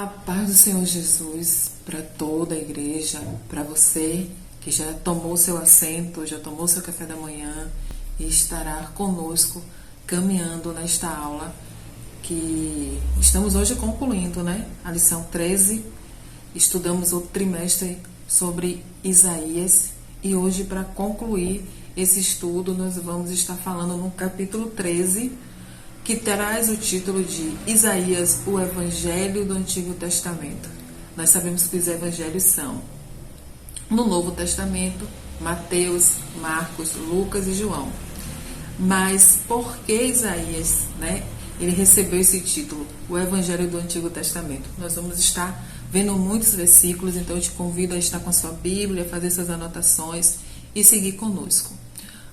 A paz do Senhor Jesus para toda a igreja, para você que já tomou seu assento, já tomou seu café da manhã e estará conosco caminhando nesta aula que estamos hoje concluindo, né? A lição 13. Estudamos o trimestre sobre Isaías e hoje, para concluir esse estudo, nós vamos estar falando no capítulo 13, que traz o título de Isaías, o Evangelho do Antigo Testamento. Nós sabemos que os evangelhos são, no Novo Testamento, Mateus, Marcos, Lucas e João. Mas por que Isaías, né, ele recebeu esse título, o Evangelho do Antigo Testamento? Nós vamos estar vendo muitos versículos, então eu te convido a estar com a sua Bíblia, a fazer suas anotações e seguir conosco.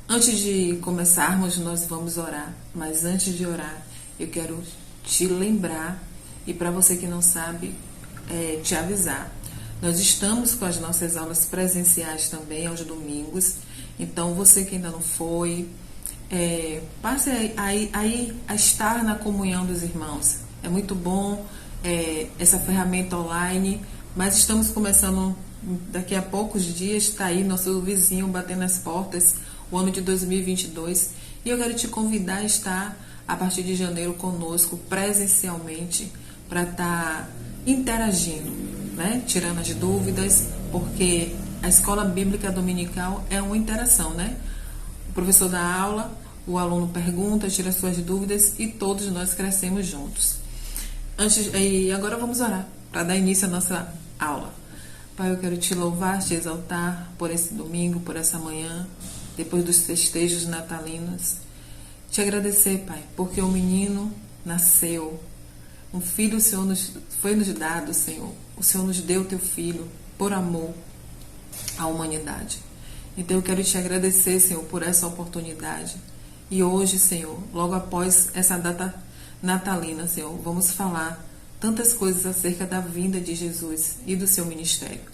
Antes de começarmos, nós vamos orar, mas antes de orar, eu quero te lembrar, e para você que não sabe, te avisar. Nós estamos com as nossas aulas presenciais também, aos domingos, então você que ainda não foi, passe aí a estar na comunhão dos irmãos. É muito bom essa ferramenta online, mas estamos começando, daqui a poucos dias, está aí nosso vizinho batendo as portas, o ano de 2022, e eu quero te convidar a estar a partir de janeiro conosco presencialmente para estar interagindo, né? Tirando as dúvidas, porque a escola bíblica dominical é uma interação, né? O professor dá aula, o aluno pergunta, tira suas dúvidas e todos nós crescemos juntos. E agora vamos orar para dar início à nossa aula. Pai, eu quero te louvar, te exaltar por esse domingo, por essa manhã, depois dos festejos natalinos. Te agradecer, Pai, porque o menino nasceu, um filho o Senhor foi nos dado, Senhor. O Senhor nos deu o teu filho por amor à humanidade. Então eu quero te agradecer, Senhor, por essa oportunidade. E hoje, Senhor, logo após essa data natalina, Senhor, vamos falar tantas coisas acerca da vinda de Jesus e do seu ministério.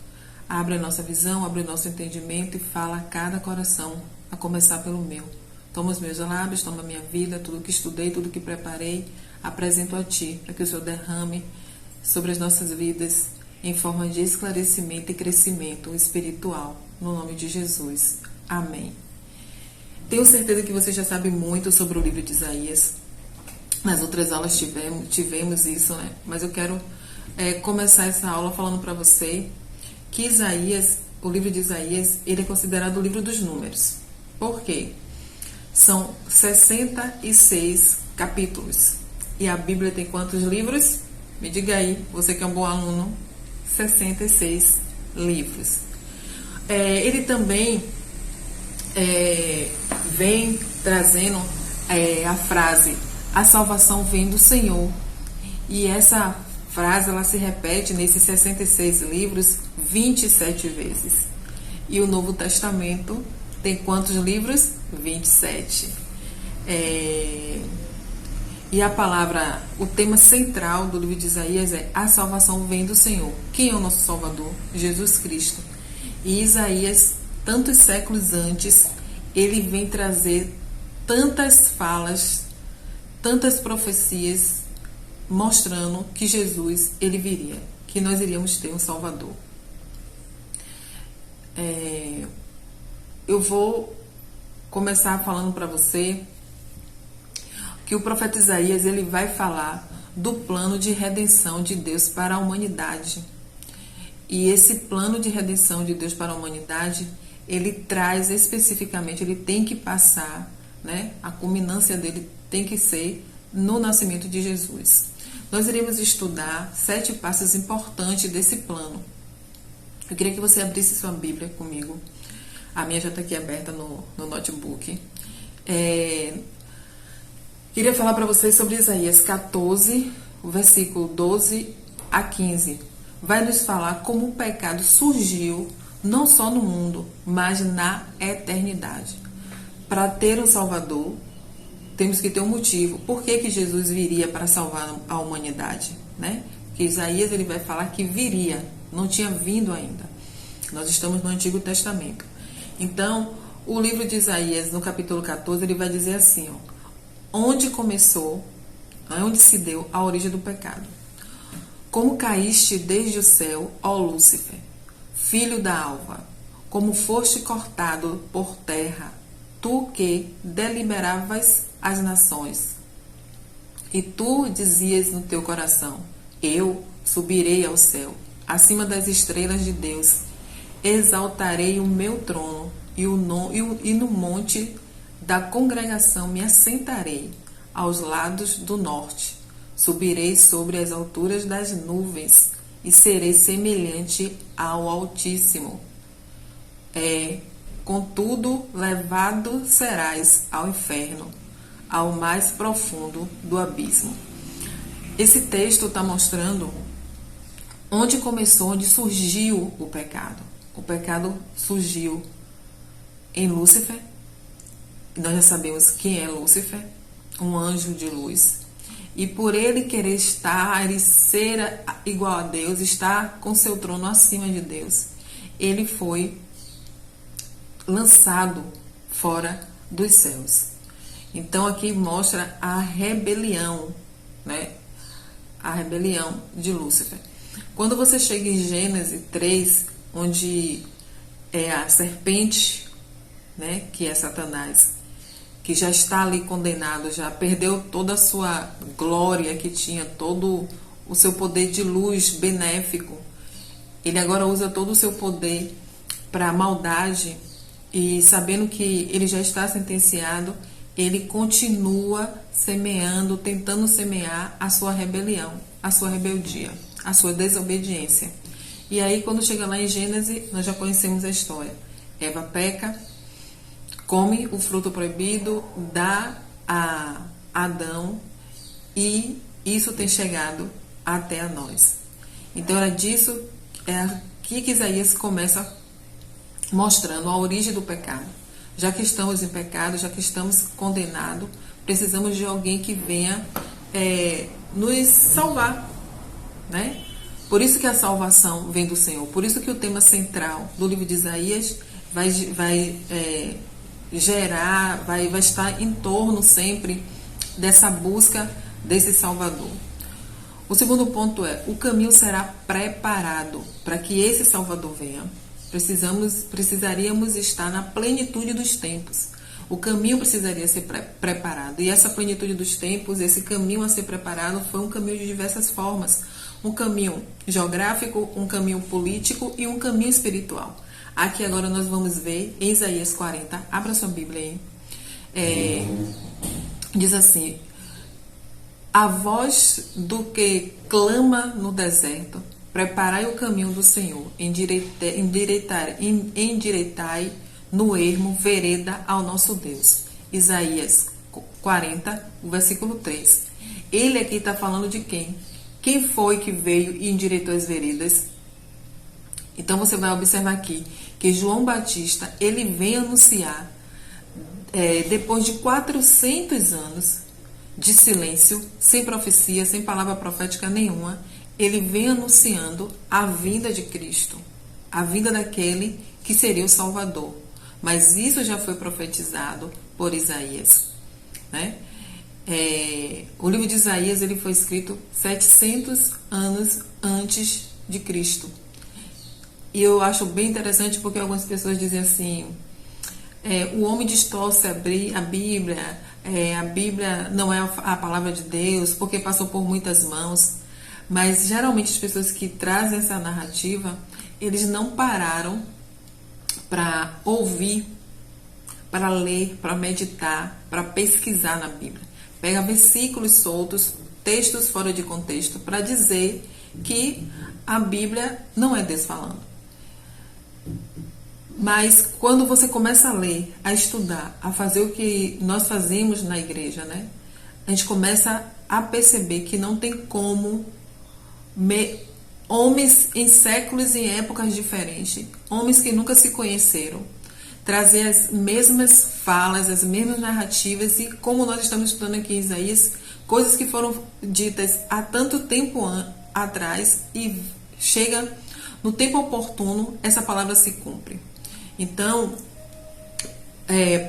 Abre a nossa visão, abre o nosso entendimento e fala a cada coração, a começar pelo meu. Toma os meus lábios, toma a minha vida, tudo que estudei, tudo que preparei, apresento a Ti, para que o Senhor derrame sobre as nossas vidas em forma de esclarecimento e crescimento espiritual, no nome de Jesus. Amém. Tenho certeza que você já sabe muito sobre o livro de Isaías. Nas outras aulas tivemos isso, né? Mas eu quero começar essa aula falando para você que Isaías, o livro de Isaías, ele é considerado o livro dos números. Por quê? São 66 capítulos. E a Bíblia tem quantos livros? Me diga aí, você que é um bom aluno. 66 livros. Ele também vem trazendo a frase: a salvação vem do Senhor. E essa frase, ela se repete nesses 66 livros 27 vezes. E o Novo Testamento tem quantos livros? 27. E a palavra, o tema central do livro de Isaías é: a salvação vem do Senhor. Quem é o nosso Salvador? Jesus Cristo. E Isaías, tantos séculos antes, ele vem trazer tantas falas, tantas profecias, mostrando que Jesus, ele viria, que nós iríamos ter um Salvador. Eu vou começar falando para você que o profeta Isaías, ele vai falar do plano de redenção de Deus para a humanidade. E esse plano de redenção de Deus para a humanidade, ele traz especificamente, ele tem que passar, né? A culminância dele tem que ser no nascimento de Jesus. Nós iremos estudar 7 passos importantes desse plano. Eu queria que você abrisse sua Bíblia comigo. A minha já está aqui aberta no notebook. Queria falar para vocês sobre Isaías 14, o versículo 12 a 15. Vai nos falar como o pecado surgiu não só no mundo, mas na eternidade. Para ter um Salvador, temos que ter um motivo. Por que Jesus viria para salvar a humanidade, né? Porque Isaías, ele vai falar que viria, não tinha vindo ainda. Nós estamos no Antigo Testamento. Então, o livro de Isaías, no capítulo 14, ele vai dizer assim, onde começou, onde se deu a origem do pecado. Como caíste desde o céu, ó Lúcifer, filho da alva, como foste cortado por terra, tu que deliberavas as nações. E tu dizias no teu coração: eu subirei ao céu, acima das estrelas de Deus, exaltarei o meu trono e no monte da congregação me assentarei, aos lados do norte. Subirei sobre as alturas das nuvens e serei semelhante ao Altíssimo. Contudo, levado serás ao inferno, ao mais profundo do abismo. Esse texto está mostrando onde começou, onde surgiu o pecado. O pecado surgiu em Lúcifer. Nós já sabemos quem é Lúcifer, um anjo de luz. E por ele querer estar, ele ser igual a Deus, estar com seu trono acima de Deus, ele foi lançado fora dos céus. Então aqui mostra a rebelião, né? A rebelião de Lúcifer. Quando você chega em Gênesis 3, onde é a serpente, né, que é Satanás, que já está ali condenado, já perdeu toda a sua glória que tinha, todo o seu poder de luz benéfico. Ele agora usa todo o seu poder para a maldade e, sabendo que ele já está sentenciado, ele continua semeando, tentando semear a sua rebelião, a sua rebeldia, a sua desobediência. E aí, quando chega lá em Gênesis, nós já conhecemos a história. Eva peca, come o fruto proibido, dá a Adão, e isso tem chegado até a nós. Então era disso, é aqui que Isaías começa mostrando a origem do pecado. Já que estamos em pecado, já que estamos condenados, precisamos de alguém que venha nos salvar, né? Por isso que a salvação vem do Senhor. Por isso que o tema central do livro de Isaías vai estar em torno sempre dessa busca desse Salvador. O segundo ponto é: o caminho será preparado para que esse Salvador venha. Precisaríamos estar na plenitude dos tempos. O caminho precisaria ser preparado. E essa plenitude dos tempos, esse caminho a ser preparado, foi um caminho de diversas formas. Um caminho geográfico, um caminho político e um caminho espiritual. Aqui agora nós vamos ver em Isaías 40, abra sua Bíblia aí. Diz assim: a voz do que clama no deserto, preparai o caminho do Senhor, endireitai no ermo vereda ao nosso Deus. Isaías 40, versículo 3. Ele aqui está falando de quem? Quem foi que veio e endireitou as veredas? Então você vai observar aqui que João Batista, ele vem anunciar, depois de 400 anos de silêncio, sem profecia, sem palavra profética nenhuma, ele vem anunciando a vinda de Cristo, a vinda daquele que seria o Salvador. Mas isso já foi profetizado por Isaías, né? O livro de Isaías ele foi escrito 700 anos antes de Cristo. E eu acho bem interessante porque algumas pessoas dizem assim: o homem distorce a Bíblia, a Bíblia não é a palavra de Deus porque passou por muitas mãos. Mas geralmente as pessoas que trazem essa narrativa, eles não pararam para ouvir, para ler, para meditar, para pesquisar na Bíblia. Pega versículos soltos, textos fora de contexto, para dizer que a Bíblia não é Deus falando. Mas quando você começa a ler, a estudar, a fazer o que nós fazemos na igreja, né? A gente começa a perceber que não tem como homens em séculos e épocas diferentes, homens que nunca se conheceram, trazer as mesmas falas, as mesmas narrativas, e como nós estamos estudando aqui em Isaías, coisas que foram ditas há tanto tempo atrás, e chega no tempo oportuno, essa palavra se cumpre. Então,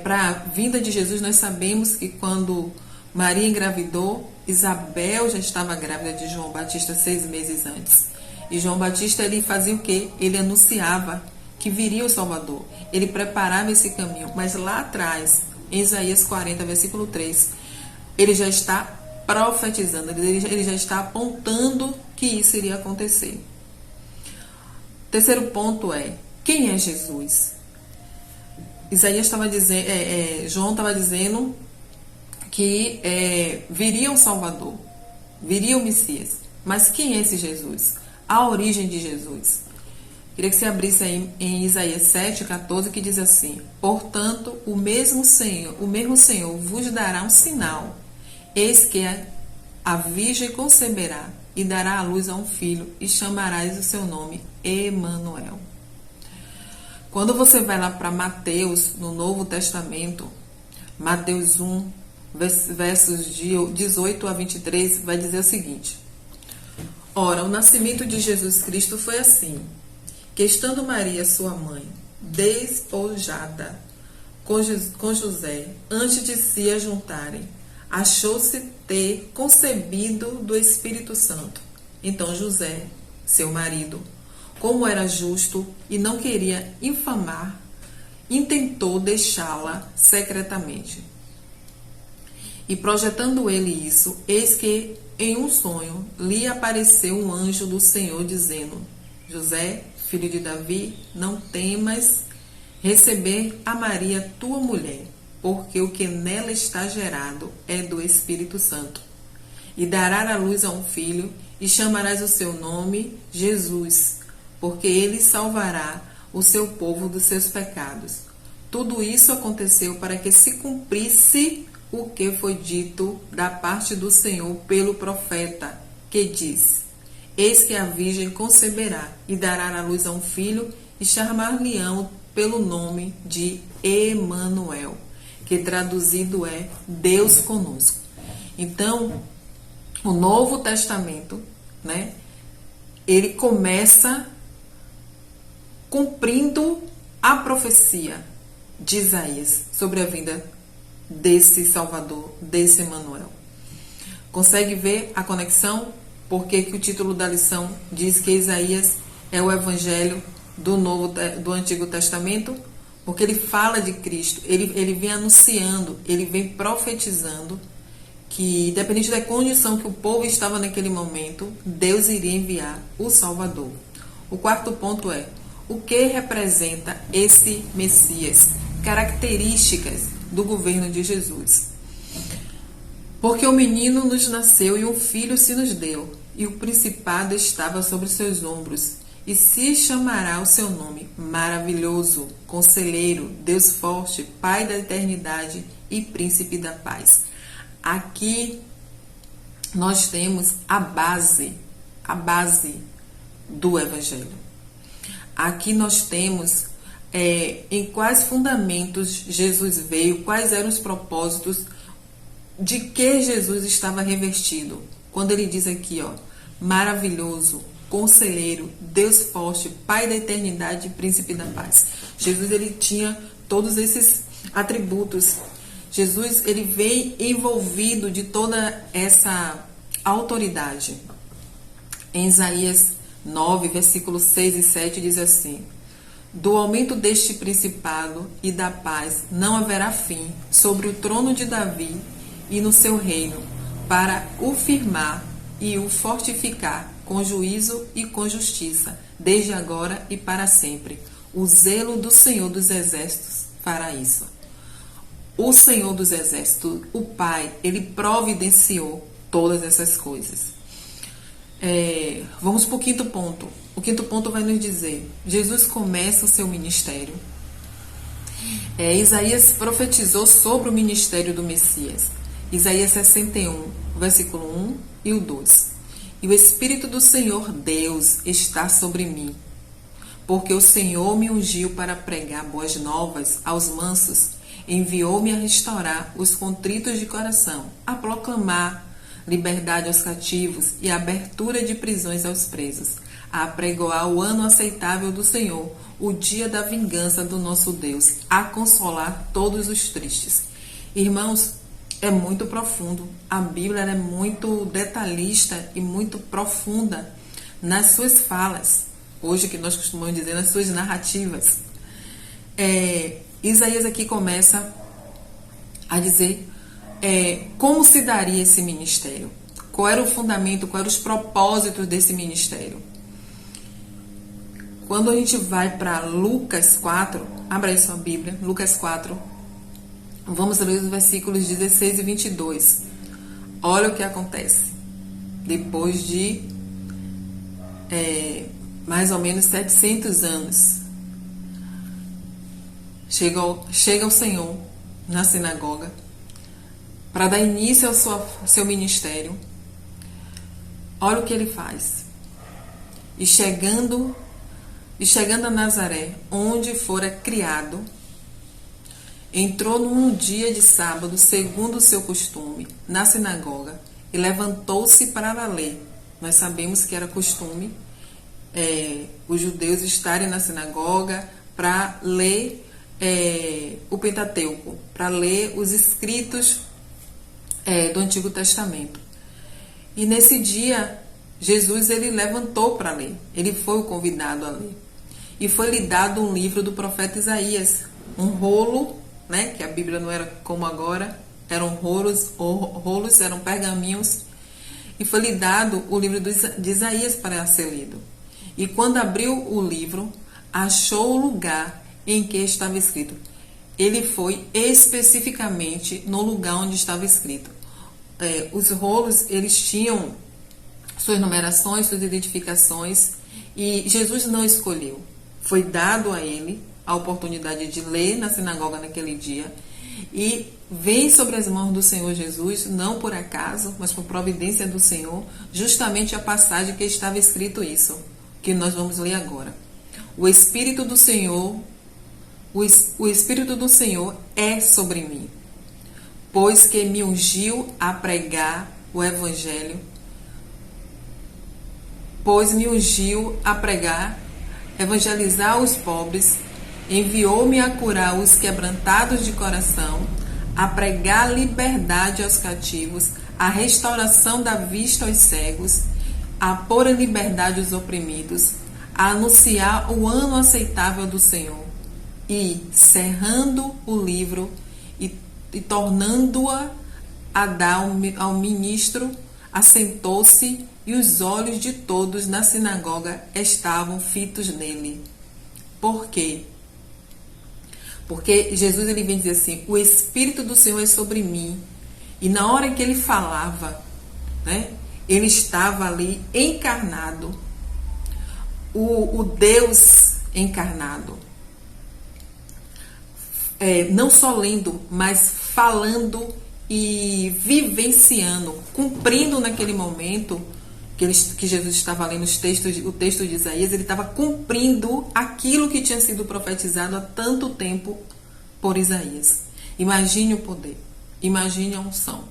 para a vinda de Jesus, nós sabemos que quando Maria engravidou, Isabel já estava grávida de João Batista 6 meses antes. E João Batista, ele fazia o quê? Ele anunciava que viria o Salvador. Ele preparava esse caminho. Mas lá atrás, em Isaías 40, versículo 3, ele já está profetizando, ele já está apontando que isso iria acontecer. Terceiro ponto é, quem é Jesus? Isaías estava dizendo, João estava dizendo que viria um Salvador, viria o Messias. Mas quem é esse Jesus? A origem de Jesus. Queria que você abrisse aí em Isaías 7,14, que diz assim: portanto, o mesmo Senhor vos dará um sinal. Eis que a virgem conceberá e dará à luz a um filho, e chamarás o seu nome Emanuel. Quando você vai lá para Mateus, no Novo Testamento, Mateus 1, versos de 18 a 23, vai dizer o seguinte: ora, o nascimento de Jesus Cristo foi assim, que estando Maria, sua mãe, despojada com José, antes de se ajuntarem, achou-se ter concebido do Espírito Santo. Então José, seu marido, como era justo e não queria infamar, intentou deixá-la secretamente. E projetando ele isso, eis que em um sonho lhe apareceu um anjo do Senhor dizendo: José, filho de Davi, não temas receber a Maria, tua mulher, porque o que nela está gerado é do Espírito Santo. E dará à luz a um filho, e chamarás o seu nome Jesus, porque ele salvará o seu povo dos seus pecados. Tudo isso aconteceu para que se cumprisse o que foi dito da parte do Senhor pelo profeta, que diz: eis que a virgem conceberá e dará à luz a um filho, e chamar-lhe-ão pelo nome de Emanuel, que traduzido é Deus conosco. Então, o Novo Testamento, né, ele começa cumprindo a profecia de Isaías sobre a vinda desse Salvador, desse Emanuel. Consegue ver a conexão? Porque que o título da lição diz que Isaías é o evangelho do Antigo Testamento? Porque ele fala de Cristo, ele vem anunciando, ele vem profetizando que, independente da condição que o povo estava naquele momento, Deus iria enviar o Salvador. O quarto ponto é: o que representa esse Messias? Características do governo de Jesus. Porque o menino nos nasceu e um filho se nos deu, e o principado estava sobre seus ombros, e se chamará o seu nome Maravilhoso, Conselheiro, Deus Forte, Pai da Eternidade e Príncipe da Paz. Aqui nós temos a base do Evangelho. Aqui nós temos em quais fundamentos Jesus veio, quais eram os propósitos, de que Jesus estava revestido. Quando ele diz aqui, ó, maravilhoso, conselheiro, Deus forte, Pai da eternidade e príncipe da paz. Jesus, ele tinha todos esses atributos. Jesus, ele vem envolvido de toda essa autoridade. Em Isaías 9, versículos 6 e 7 diz assim: do aumento deste principado e da paz não haverá fim sobre o trono de Davi e no seu reino, para o firmar e o fortificar com juízo e com justiça, desde agora e para sempre. O zelo do Senhor dos Exércitos fará isso. O Senhor dos Exércitos, o Pai, ele providenciou todas essas coisas. Vamos para o quinto ponto. O quinto ponto vai nos dizer: Jesus começa o seu ministério. Isaías profetizou sobre o ministério do Messias. Isaías 61, versículo 1 e o 2. E o Espírito do Senhor Deus está sobre mim, porque o Senhor me ungiu para pregar boas novas aos mansos, enviou-me a restaurar os contritos de coração, a proclamar liberdade aos cativos e abertura de prisões aos presos, a apregoar o ano aceitável do Senhor, o dia da vingança do nosso Deus, a consolar todos os tristes. Irmãos, é muito profundo. A Bíblia ela é muito detalhista e muito profunda nas suas falas. Hoje que nós costumamos dizer nas suas narrativas. Isaías aqui começa a dizer como se daria esse ministério. Qual era o fundamento, quais eram os propósitos desse ministério. Quando a gente vai para Lucas 4, abra aí sua Bíblia, Lucas 4, vamos ler os versículos 16 e 22. Olha o que acontece. Depois de mais ou menos 700 anos, chega o Senhor na sinagoga para dar início ao seu ministério. Olha o que ele faz. E chegando a Nazaré, onde fora criado, entrou num dia de sábado, segundo o seu costume, na sinagoga, e levantou-se para ler. Nós sabemos que era costume os judeus estarem na sinagoga para ler o Pentateuco, para ler os escritos do Antigo Testamento. E nesse dia, Jesus ele levantou para ler. Ele foi o convidado a ler. E foi-lhe dado um livro do profeta Isaías, um rolo, né, que a Bíblia não era como agora, eram rolos, eram pergaminhos, e foi-lhe dado o livro de Isaías para ser lido. E quando abriu o livro, achou o lugar em que estava escrito. Ele foi especificamente no lugar onde estava escrito. Os rolos, eles tinham suas numerações, suas identificações, e Jesus não escolheu. Foi dado a ele a oportunidade de ler na sinagoga naquele dia, e vem sobre as mãos do Senhor Jesus, não por acaso, mas por providência do Senhor, justamente a passagem que estava escrito isso, que nós vamos ler agora. O Espírito do Senhor é sobre mim, pois que me ungiu a pregar o Evangelho, evangelizar os pobres, enviou-me a curar os quebrantados de coração, a pregar liberdade aos cativos, a restauração da vista aos cegos, a pôr em liberdade os oprimidos, a anunciar o ano aceitável do Senhor. E, cerrando o livro e tornando-a a dar ao ministro, assentou-se, e os olhos de todos na sinagoga estavam fitos nele. Por quê? Porque Jesus ele vem dizer assim: o Espírito do Senhor é sobre mim. E na hora que ele falava, né, ele estava ali encarnado, o Deus encarnado. Não só lendo, mas falando e vivenciando, cumprindo naquele momento que Jesus estava lendo o texto de Isaías. Ele estava cumprindo aquilo que tinha sido profetizado há tanto tempo por Isaías. Imagine o poder, imagine a unção.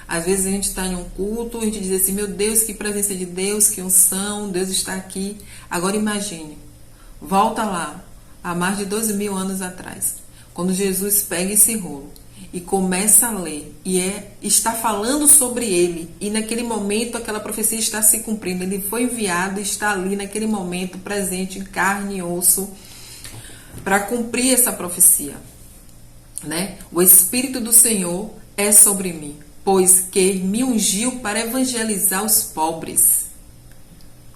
Às vezes a gente está em um culto, a gente diz assim: meu Deus, que presença de Deus, que unção, Deus está aqui. Agora imagine, volta lá, há mais de 2.000 anos atrás, quando Jesus pega esse rolo e começa a ler, e está falando sobre ele, e naquele momento aquela profecia está se cumprindo. Ele foi enviado e está ali naquele momento presente em carne e osso para cumprir essa profecia, né? O Espírito do Senhor é sobre mim, pois que me ungiu para evangelizar os pobres.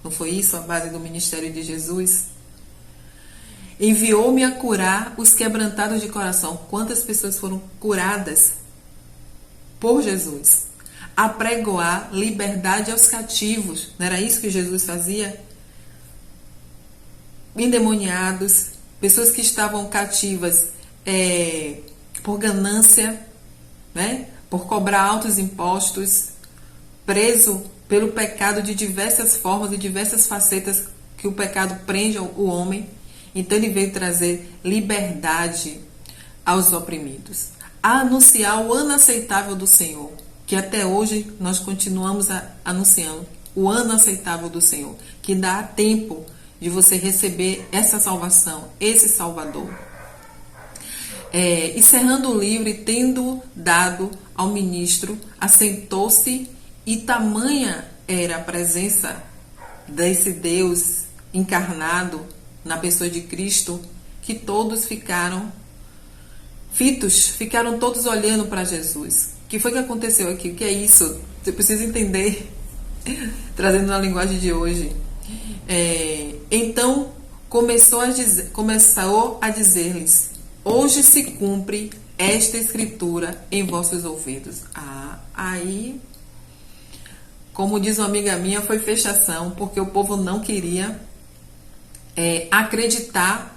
Não foi isso a base do ministério de Jesus? Enviou-me a curar os quebrantados de coração. Quantas pessoas foram curadas por Jesus? A pregoar liberdade aos cativos. Não era isso que Jesus fazia? Endemoniados, pessoas que estavam cativas por ganância, né? Por cobrar altos impostos, preso pelo pecado de diversas formas e diversas facetas que o pecado prende o homem. Então ele veio trazer liberdade aos oprimidos, a anunciar o ano aceitável do Senhor, que até hoje nós continuamos anunciando o ano aceitável do Senhor, que dá tempo de você receber essa salvação, esse Salvador. E cerrando o livro e tendo dado ao ministro, assentou-se, e tamanha era a presença desse Deus encarnado na pessoa de Cristo, que todos ficaram fitos, ficaram todos olhando para Jesus. O que foi que aconteceu aqui? O que é isso? Você precisa entender, trazendo na linguagem de hoje. Então começou a dizer-lhes: hoje se cumpre esta escritura em vossos ouvidos. Aí, como diz uma amiga minha, foi fechação, porque o povo não queria acreditar,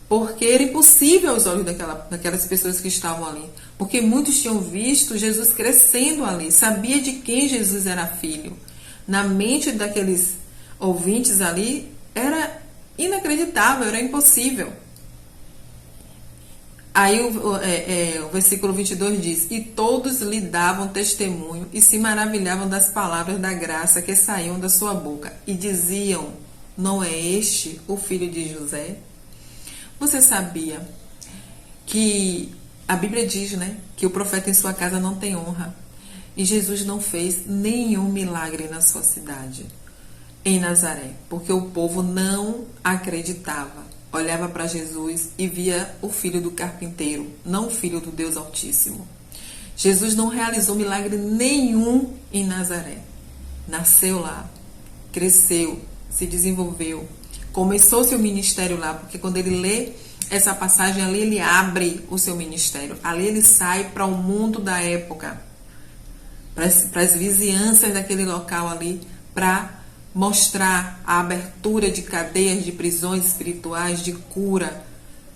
porque era impossível aos olhos daquelas pessoas que estavam ali. Porque muitos tinham visto Jesus crescendo ali, sabia de quem Jesus era filho. Na mente daqueles ouvintes ali, era inacreditável, era impossível. Aí o versículo 22 diz: e todos lhe davam testemunho e se maravilhavam das palavras da graça que saíam da sua boca. E diziam: não é este o filho de José? Você sabia que a Bíblia diz, né, que o profeta em sua casa não tem honra? E Jesus não fez nenhum milagre na sua cidade, em Nazaré, porque o povo não acreditava. Olhava para Jesus e via o filho do carpinteiro, não o filho do Deus Altíssimo. Jesus não realizou milagre nenhum em Nazaré. Nasceu lá, cresceu, se desenvolveu, começou seu ministério lá, porque quando ele lê essa passagem ali, ele abre o seu ministério. Ali ele sai para o mundo da época, para as vizinhanças daquele local ali, para mostrar a abertura de cadeias, de prisões espirituais, de cura,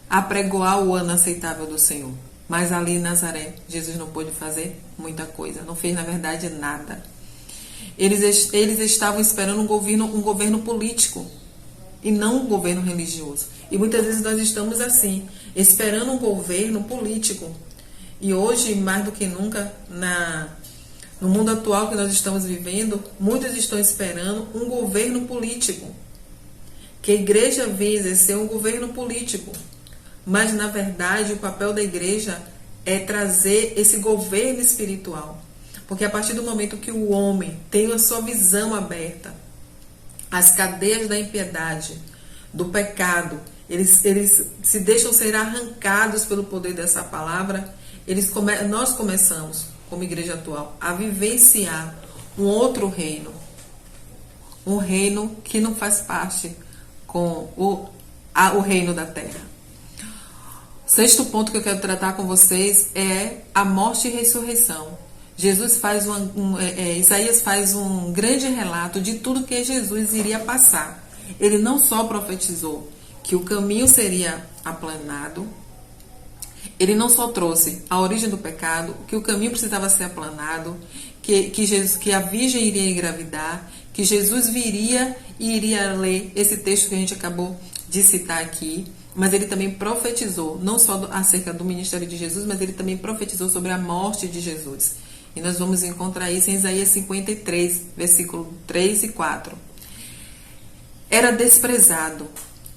apregoar o ano aceitável do Senhor. Mas ali em Nazaré, Jesus não pôde fazer muita coisa, não fez na verdade nada. Eles estavam esperando um governo político e não um governo religioso. E muitas vezes nós estamos assim, esperando um governo político. E hoje, mais do que nunca, no mundo atual que nós estamos vivendo, muitos estão esperando um governo político. Que a igreja venha exercer um governo político. Mas, na verdade, o papel da igreja é trazer esse governo espiritual. Porque a partir do momento que o homem tem a sua visão aberta, as cadeias da impiedade, do pecado, eles se deixam ser arrancados pelo poder dessa palavra, nós começamos, como igreja atual, a vivenciar um outro reino. Um reino que não faz parte com o reino da terra. Sexto ponto que eu quero tratar com vocês é a morte e ressurreição. Isaías faz um grande relato de tudo que Jesus iria passar. Ele não só profetizou que o caminho seria aplanado, ele não só trouxe a origem do pecado, que o caminho precisava ser aplanado, que a Virgem iria engravidar, que Jesus viria e iria ler esse texto que a gente acabou de citar aqui, mas ele também profetizou, não só acerca do ministério de Jesus, mas ele também profetizou sobre a morte de Jesus. E nós vamos encontrar isso em Isaías 53, versículo 3 e 4. Era desprezado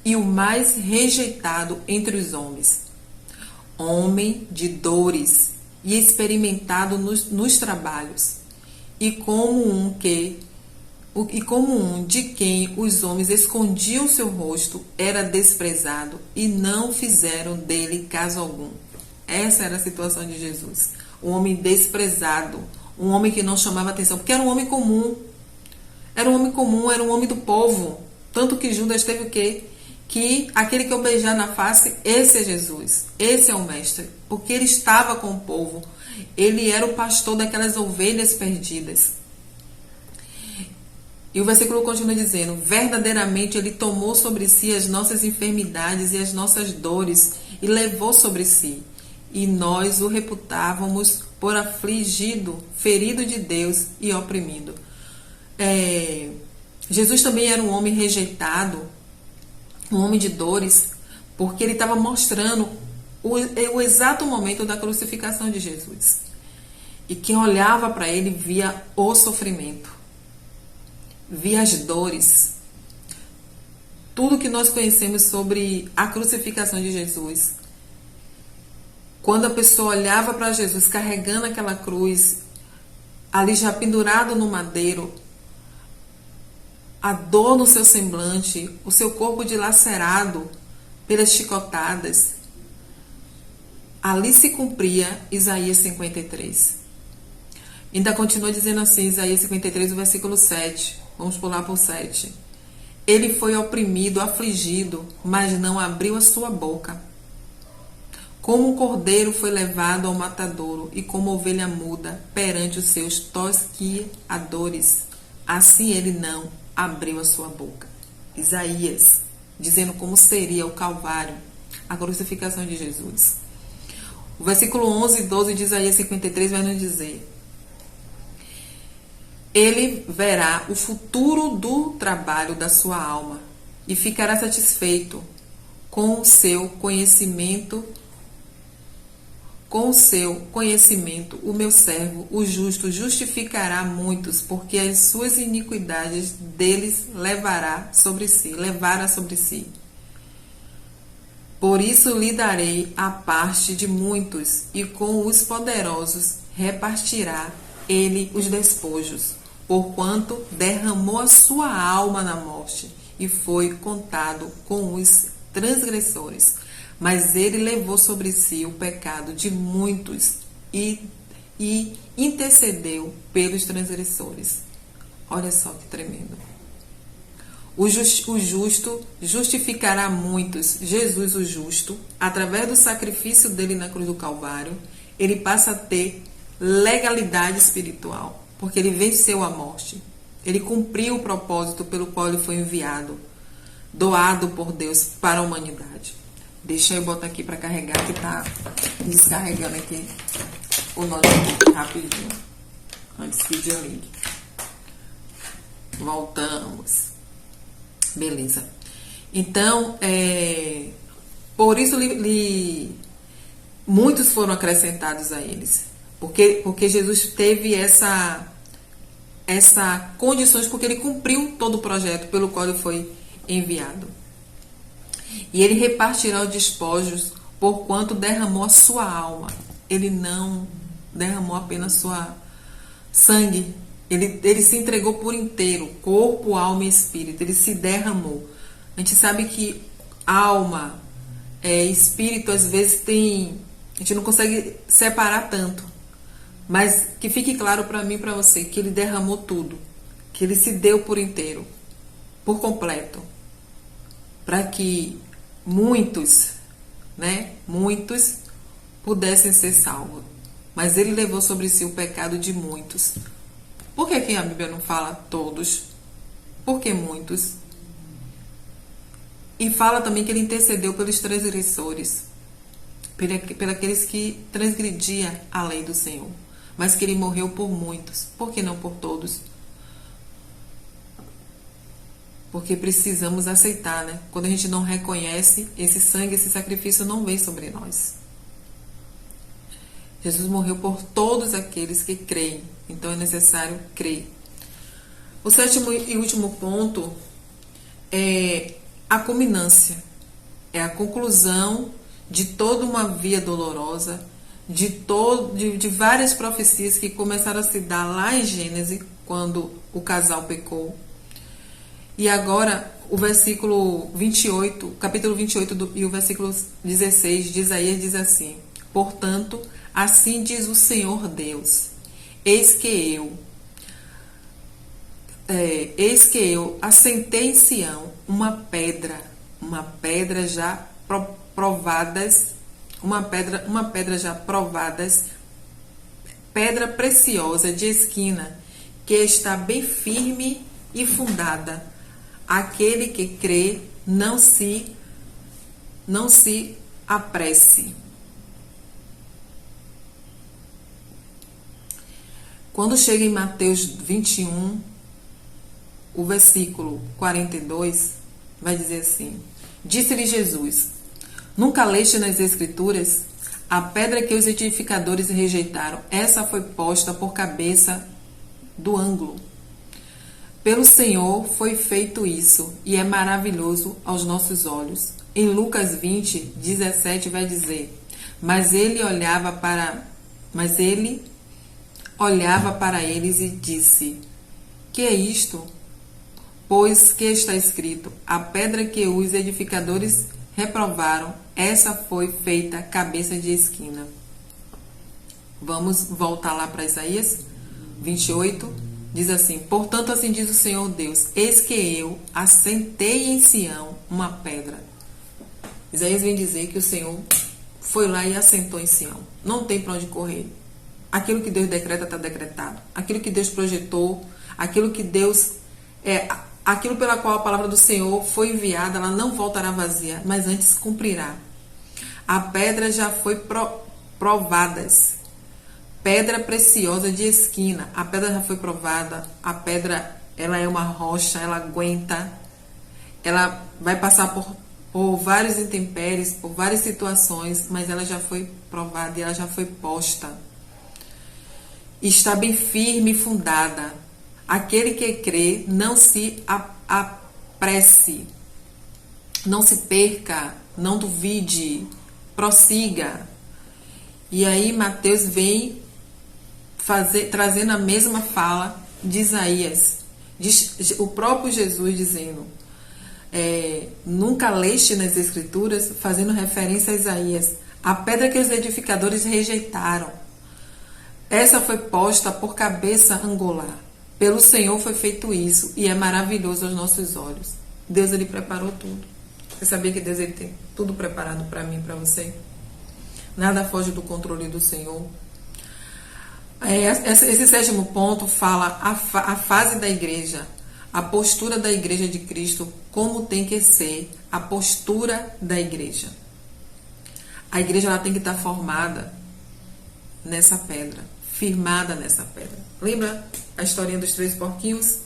e o mais rejeitado entre os homens, homem de dores e experimentado nos trabalhos, e como um de quem os homens escondiam seu rosto, era desprezado e não fizeram dele caso algum. Essa era a situação de Jesus. Um homem desprezado, um homem que não chamava atenção, porque era um homem comum. Era um homem comum, era um homem do povo. Tanto que Judas teve o quê? Que aquele que eu beijar na face, esse é Jesus, esse é o mestre, porque ele estava com o povo, ele era o pastor daquelas ovelhas perdidas. E o versículo continua dizendo: verdadeiramente ele tomou sobre si as nossas enfermidades e as nossas dores e levou sobre si, e nós o reputávamos por afligido, ferido de Deus e oprimido. Jesus também era um homem rejeitado, um homem de dores, porque ele estava mostrando o exato momento da crucificação de Jesus. E quem olhava para ele via o sofrimento, via as dores. Tudo que nós conhecemos sobre a crucificação de Jesus Quando a pessoa olhava para Jesus carregando aquela cruz, ali já pendurado no madeiro, a dor no seu semblante, o seu corpo dilacerado pelas chicotadas, ali se cumpria Isaías 53. Ainda continua dizendo assim, Isaías 53, o versículo 7. Vamos pular por 7. Ele foi oprimido, afligido, mas não abriu a sua boca. Como um cordeiro foi levado ao matadouro, e como ovelha muda perante os seus tosquiadores, assim ele não abriu a sua boca. Isaías, dizendo como seria o Calvário, a crucificação de Jesus. O versículo 11 e 12 de Isaías 53 vai nos dizer: ele verá o futuro do trabalho da sua alma e ficará satisfeito com o seu conhecimento. Com o seu conhecimento, o meu servo, o justo, justificará muitos, porque as suas iniquidades deles levará sobre si. Por isso lhe darei a parte de muitos, e com os poderosos repartirá ele os despojos, porquanto derramou a sua alma na morte, e foi contado com os transgressores. Mas ele levou sobre si o pecado de muitos e intercedeu pelos transgressores. Olha só que tremendo. O justo justificará muitos. Jesus, o justo, através do sacrifício dele na cruz do Calvário, ele passa a ter legalidade espiritual, porque ele venceu a morte. Ele cumpriu o propósito pelo qual ele foi enviado, doado por Deus para a humanidade. Deixa eu botar aqui para carregar, que tá descarregando aqui o notebook rapidinho, antes que desligue. Voltamos. Beleza. Então, por isso muitos foram acrescentados a eles. Porque Jesus teve essa condições, porque ele cumpriu todo o projeto pelo qual ele foi enviado. E ele repartirá os despojos, porquanto derramou a sua alma. Ele não derramou apenas sua sangue. Ele se entregou por inteiro, corpo, alma e espírito. Ele se derramou. A gente sabe que alma, espírito, às vezes a gente não consegue separar tanto. Mas que fique claro para mim e para você que ele derramou tudo. Que ele se deu por inteiro, por completo. Para que muitos pudessem ser salvos. Mas ele levou sobre si o pecado de muitos. Por que aqui a Bíblia não fala todos? Por que muitos? E fala também que ele intercedeu pelos transgressores, pelos que transgrediam a lei do Senhor. Mas que ele morreu por muitos. Por que não por todos? Porque precisamos aceitar, né? Quando a gente não reconhece, esse sangue, esse sacrifício não vem sobre nós. Jesus morreu por todos aqueles que creem. Então é necessário crer. O sétimo e último ponto é a culminância. É a conclusão de toda uma via dolorosa, de várias profecias que começaram a se dar lá em Gênesis, quando o casal pecou. E agora, o versículo 28, capítulo 28 e o versículo 16 de Isaías diz assim: portanto, assim diz o Senhor Deus, eis que eu assentei em Sião uma pedra já provadas, pedra preciosa de esquina, que está bem firme e fundada. Aquele que crê não se apresse. Quando chega em Mateus 21, o versículo 42, vai dizer assim: disse-lhe Jesus: nunca leste nas Escrituras? A pedra que os edificadores rejeitaram, essa foi posta por cabeça do ângulo. Pelo Senhor foi feito isso, e é maravilhoso aos nossos olhos. Em Lucas 20, 17 vai dizer: Mas ele olhava para eles e disse: Que é isto? Pois que está escrito: a pedra que os edificadores reprovaram, essa foi feita cabeça de esquina. Vamos voltar lá para Isaías 28. Diz assim: Portanto, assim diz o Senhor Deus: Eis que eu assentei em Sião uma pedra. Isaías vem dizer que o Senhor foi lá e assentou em Sião. Não tem para onde correr. Aquilo que Deus decreta está decretado. Aquilo que Deus projetou, aquilo que Deus aquilo pela qual a palavra do Senhor foi enviada, ela não voltará vazia, mas antes cumprirá. A pedra já foi provadas. Pedra preciosa de esquina. A pedra já foi provada. A pedra, ela é uma rocha, ela aguenta. Ela vai passar por vários intempéries, por várias situações, mas ela já foi provada e ela já foi posta. Está bem firme e fundada. Aquele que crê não se apresse, não se perca, não duvide, prossiga. E aí Mateus vem trazendo a mesma fala de Isaías. O próprio Jesus dizendo: nunca leste nas Escrituras, fazendo referência a Isaías, a pedra que os edificadores rejeitaram, essa foi posta por cabeça angular. Pelo Senhor foi feito isso, e é maravilhoso aos nossos olhos. Deus, ele preparou tudo. Você sabia que Deus, ele tem tudo preparado para mim e para você? Nada foge do controle do Senhor. Esse sétimo ponto fala a fase da igreja, a postura da igreja de Cristo, como tem que ser a postura da igreja. A igreja, ela tem que estar formada nessa pedra, firmada nessa pedra. Lembra a historinha dos 3 porquinhos?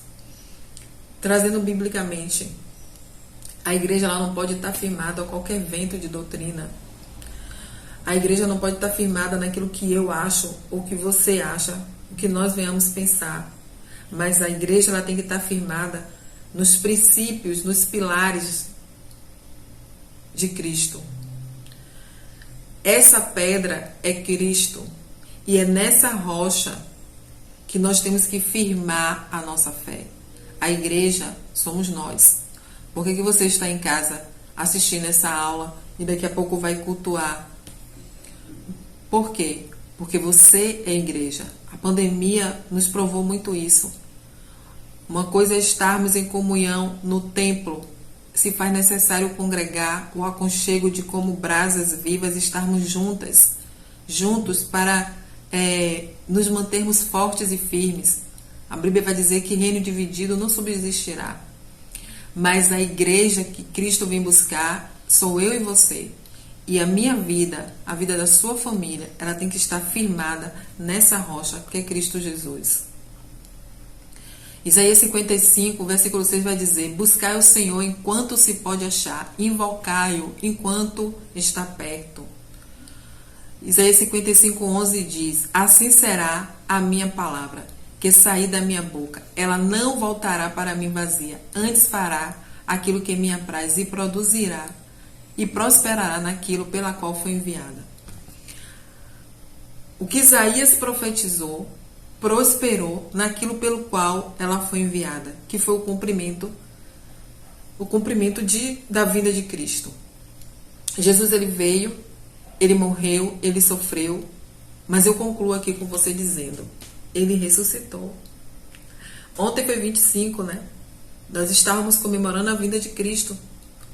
Trazendo biblicamente, a igreja, ela não pode estar firmada a qualquer vento de doutrina. A igreja não pode estar firmada naquilo que eu acho, ou que você acha, o que nós venhamos pensar. Mas a igreja, ela tem que estar firmada nos princípios, nos pilares de Cristo. Essa pedra é Cristo. E é nessa rocha que nós temos que firmar a nossa fé. A igreja somos nós. Por que você está em casa assistindo essa aula e daqui a pouco vai cultuar? Por quê? Porque você é igreja. A pandemia nos provou muito isso. Uma coisa é estarmos em comunhão no templo. Se faz necessário congregar, o aconchego de como brasas vivas estarmos juntos para nos mantermos fortes e firmes. A Bíblia vai dizer que reino dividido não subsistirá. Mas a igreja que Cristo vem buscar sou eu e você. E a minha vida, a vida da sua família, ela tem que estar firmada nessa rocha que é Cristo Jesus. Isaías 55, versículo 6 vai dizer: buscai o Senhor enquanto se pode achar, invocai-o enquanto está perto. Isaías 55, 11 diz: assim será a minha palavra que sair da minha boca. Ela não voltará para mim vazia, antes fará aquilo que me apraz e produzirá e prosperará naquilo pela qual foi enviada. O que Isaías profetizou prosperou naquilo pelo qual ela foi enviada, que foi o cumprimento da vinda de Cristo. Jesus, ele veio, ele morreu, ele sofreu, mas eu concluo aqui com você dizendo: ele ressuscitou. Ontem foi 25, né? Nós estávamos comemorando a vinda de Cristo,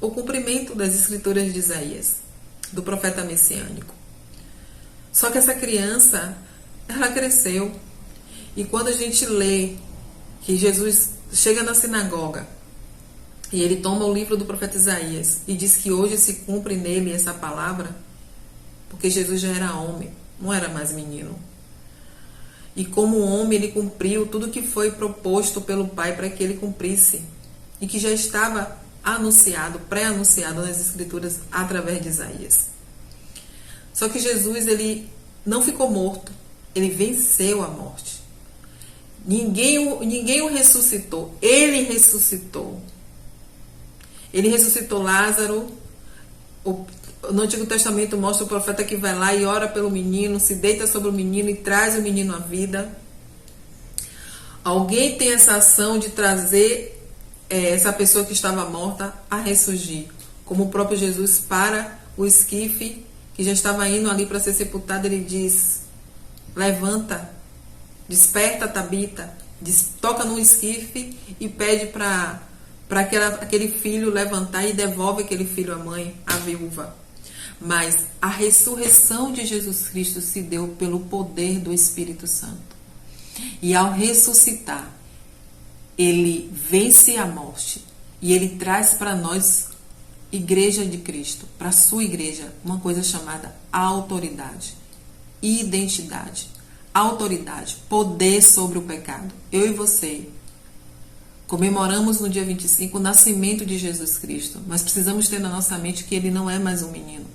o cumprimento das escrituras de Isaías, do profeta messiânico. Só que essa criança, ela cresceu. E quando a gente lê que Jesus chega na sinagoga e ele toma o livro do profeta Isaías e diz que hoje se cumpre nele essa palavra, porque Jesus já era homem, não era mais menino. E como homem ele cumpriu tudo que foi proposto pelo Pai para que ele cumprisse e que já estava anunciado, pré-anunciado nas Escrituras através de Isaías. Só que Jesus, ele não ficou morto, ele venceu a morte. Ninguém o ressuscitou, ele ressuscitou. Ele ressuscitou Lázaro, No Antigo Testamento mostra o profeta que vai lá e ora pelo menino, se deita sobre o menino e traz o menino à vida. Alguém tem essa ação de trazer essa pessoa que estava morta a ressurgir, como o próprio Jesus para o esquife que já estava indo ali para ser sepultado. Ele diz: levanta, desperta, Tabita, toca no esquife e pede para aquele filho levantar, e devolve aquele filho à mãe, à viúva. Mas a ressurreição de Jesus Cristo se deu pelo poder do Espírito Santo. E ao ressuscitar, ele vence a morte e ele traz para nós, Igreja de Cristo, para a sua igreja, uma coisa chamada autoridade, identidade, autoridade, poder sobre o pecado. Eu e você comemoramos no dia 25 o nascimento de Jesus Cristo, mas precisamos ter na nossa mente que ele não é mais um menino.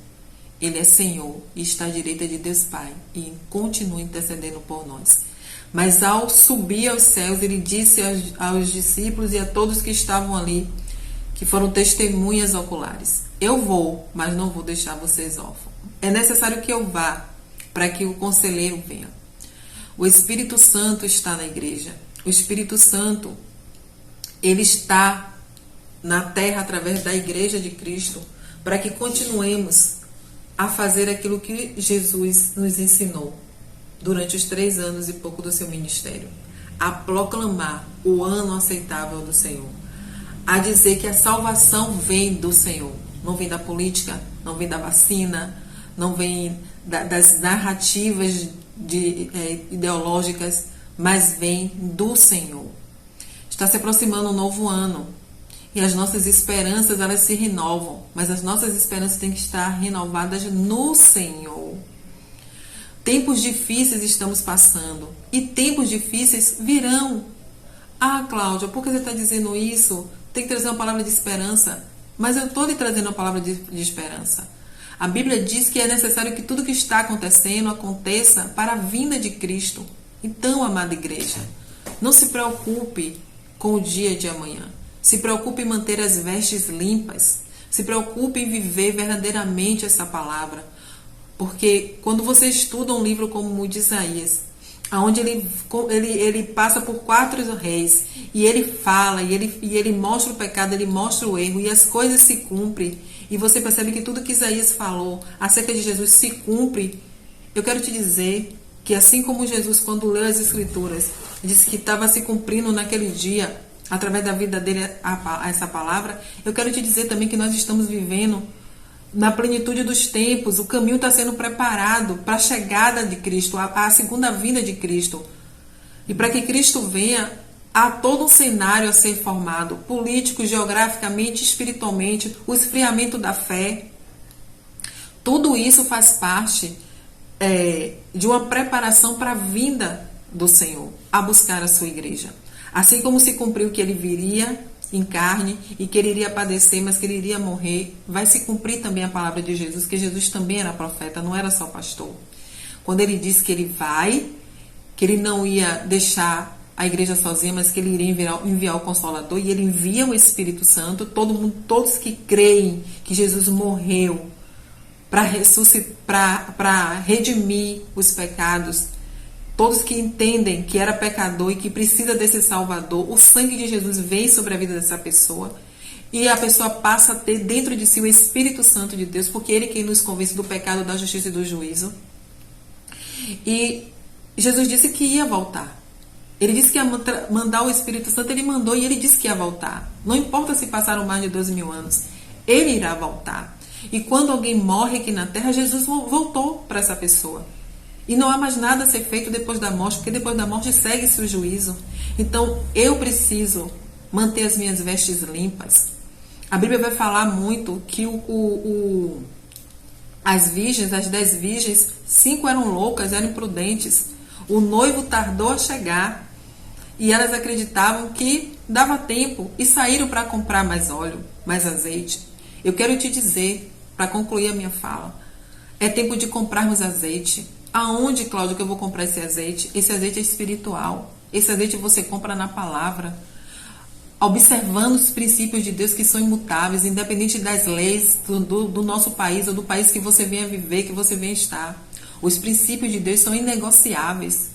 Ele é Senhor e está à direita de Deus Pai e continua intercedendo por nós. Mas ao subir aos céus, ele disse aos discípulos e a todos que estavam ali, que foram testemunhas oculares: eu vou, mas não vou deixar vocês órfãos. É necessário que eu vá para que o conselheiro venha. O Espírito Santo está na igreja. O Espírito Santo, ele está na terra através da Igreja de Cristo, para que continuemos a fazer aquilo que Jesus nos ensinou durante os 3 anos e pouco do seu ministério, a proclamar o ano aceitável do Senhor, a dizer que a salvação vem do Senhor, não vem da política, não vem da vacina, não vem das narrativas ideológicas, mas vem do Senhor. Está se aproximando um novo ano e as nossas esperanças, elas se renovam, mas as nossas esperanças têm que estar renovadas no Senhor. Tempos difíceis estamos passando e tempos difíceis virão. Ah, Cláudia, por que você está dizendo isso? Tem que trazer uma palavra de esperança. Mas eu estou lhe trazendo uma palavra de esperança. A Bíblia diz que é necessário que tudo que está acontecendo aconteça para a vinda de Cristo. Então, amada igreja, não se preocupe com o dia de amanhã. Se preocupe em manter as vestes limpas. Se preocupe em viver verdadeiramente essa palavra. Porque quando você estuda um livro como o de Isaías, onde ele passa por 4 reis, e ele fala, e ele mostra o pecado, ele mostra o erro, e as coisas se cumprem, e você percebe que tudo que Isaías falou acerca de Jesus se cumpre. Eu quero te dizer que assim como Jesus, quando leu as Escrituras, disse que estava se cumprindo naquele dia, através da vida dele, essa palavra, eu quero te dizer também que nós estamos vivendo na plenitude dos tempos. O caminho está sendo preparado para a chegada de Cristo, a segunda vinda de Cristo. E para que Cristo venha, há todo um cenário a ser formado, político, geograficamente, espiritualmente, o esfriamento da fé. Tudo isso faz parte de uma preparação para a vinda do Senhor, a buscar a sua igreja. Assim como se cumpriu que ele viria em carne e que ele iria padecer, mas que ele iria morrer, vai se cumprir também a palavra de Jesus, que Jesus também era profeta, não era só pastor. Quando ele disse que ele vai, que ele não ia deixar a igreja sozinha, mas que ele iria enviar o Consolador, e ele envia o Espírito Santo. Todos que creem que Jesus morreu para redimir os pecados, todos que entendem que era pecador e que precisa desse Salvador, o sangue de Jesus vem sobre a vida dessa pessoa e a pessoa passa a ter dentro de si o Espírito Santo de Deus, porque ele é quem nos convence do pecado, da justiça e do juízo. E Jesus disse que ia voltar. Ele disse que ia mandar o Espírito Santo, ele mandou, e ele disse que ia voltar. Não importa se passaram mais de 12.000 anos, ele irá voltar. E quando alguém morre aqui na terra, Jesus voltou para essa pessoa. E não há mais nada a ser feito depois da morte, porque depois da morte segue-se o juízo. Então, eu preciso manter as minhas vestes limpas. A Bíblia vai falar muito que as virgens, as 10 virgens, 5 eram loucas, eram imprudentes. O noivo tardou a chegar e elas acreditavam que dava tempo e saíram para comprar mais óleo, mais azeite. Eu quero te dizer, para concluir a minha fala, é tempo de comprarmos azeite. Aonde, Cláudio, que eu vou comprar esse azeite? Esse azeite é espiritual. Esse azeite você compra na palavra. observando os princípios de Deus que são imutáveis, independente das leis do nosso país ou do país que você venha viver, que você venha estar. Os princípios de Deus são inegociáveis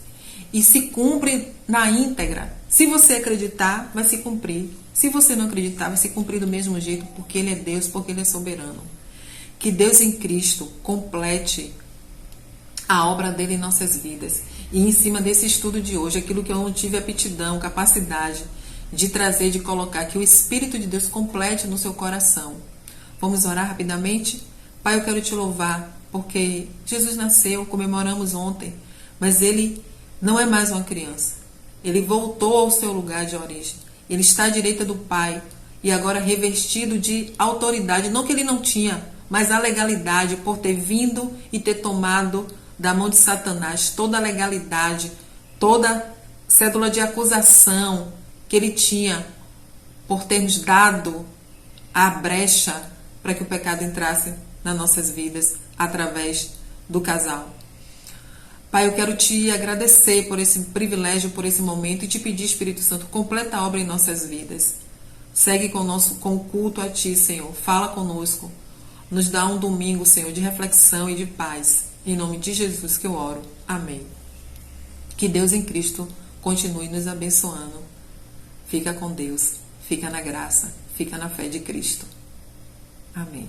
e se cumprem na íntegra. Se você acreditar, vai se cumprir. Se você não acreditar, vai se cumprir do mesmo jeito, porque Ele é Deus, porque Ele é soberano. Que Deus em Cristo complete a obra dele em nossas vidas. E em cima desse estudo de hoje, aquilo que eu não tive aptidão, capacidade de trazer, de colocar, que o Espírito de Deus complete no seu coração. Vamos orar rapidamente? Pai, eu quero te louvar, porque Jesus nasceu, comemoramos ontem, mas ele não é mais uma criança. Ele voltou ao seu lugar de origem. Ele está à direita do Pai e agora revestido de autoridade, não que ele não tinha, mas a legalidade por ter vindo e ter tomado da mão de Satanás toda a legalidade, toda cédula de acusação que ele tinha por termos dado a brecha para que o pecado entrasse nas nossas vidas através do casal. Pai, eu quero te agradecer por esse privilégio, por esse momento e te pedir, Espírito Santo, completa a obra em nossas vidas. Segue com o culto a Ti, Senhor. Fala conosco. Nos dá um domingo, Senhor, de reflexão e de paz. Em nome de Jesus que eu oro. Amém. Que Deus em Cristo continue nos abençoando. Fica com Deus. Fica na graça. Fica na fé de Cristo. Amém.